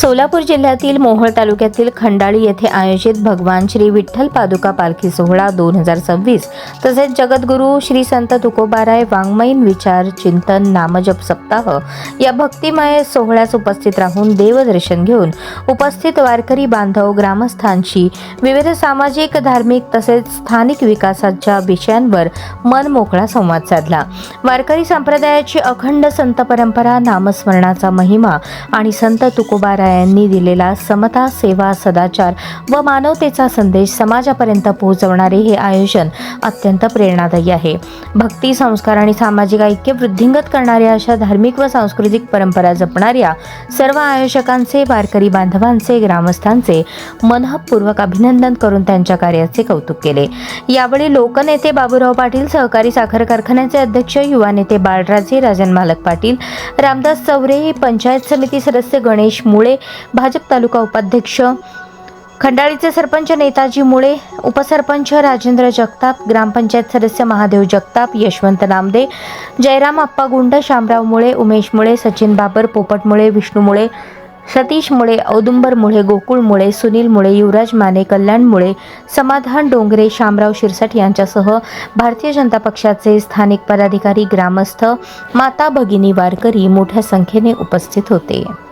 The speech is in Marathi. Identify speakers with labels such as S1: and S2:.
S1: सोलापूर जिल्ह्यातील मोहोळ तालुक्यातील खंडाळी येथे आयोजित भगवान श्री विठ्ठल पादुका पालखी सोहळा 2026 तसेच जगद्गुरू श्री संत तुकोबाराय वाङ्मयीन विचार चिंतन नामजप सप्ताह या भक्तिमय सोहळ्यास उपस्थित राहून देवदर्शन घेऊन उपस्थित वारकरी बांधव ग्रामस्थांशी विविध सामाजिक धार्मिक तसेच स्थानिक विकासाच्या विषयांवर मन मोकळा संवाद साधला। वारकरी संप्रदायाची अखंड संत परंपरा, नामस्मरणाचा महिमा आणि संत तुकोबारायांनी दिलेला समता, सेवा, सदाचार व मानवतेचा संदेश समाजापर्यंत पोहोचवणारे हे आयोजन अत्यंत प्रेरणादायी आहे। भक्ती, संस्कार आणि सामाजिक ऐक्य वृद्धिंगत करणाऱ्या अशा धार्मिक व सांस्कृतिक परंपरा जपणाऱ्या सर्व आयोजकांचे, वारकरी बांधवांचे, ग्रामस्थांचे मनःपूर्वक अभिनंदन करून त्यांच्या कार्याचे कौतुक केले। यावेळी लोकनेते बाबूराव पाटील, सहकारी साखर कारखान्याचे अध्यक्ष, युवा नेते बाळराजे, राजन मालक पाटील, रामदास चौरे, पंचायत समिती सदस्य गणेश मुळे, भाजप तालुका उपाध्यक्ष खंडाळीचे सरपंच नेताजी मुळे, उपसरपंच राजेंद्र जगताप, ग्रामपंचायत सदस्य महादेव जगताप, यशवंत नामदे, जयराम अप्पा गुंड, शामराव मुळे, उमेश मुळे, सचिन बाबर, पोपट मुळे, विष्णू मुळे, सतीश मुळे, औदुंबर मुळे, गोकुळ मुळे, सुनील मुळे, युवराज माने, कल्याण मुळे, समाधान डोंगरे, शामराव शिरसाट यांच्यासह भारतीय जनता पक्षाचे स्थानिक पदाधिकारी, ग्रामस्थ, माता भगिनी, वारकरी मोठ्या संख्येने उपस्थित होते।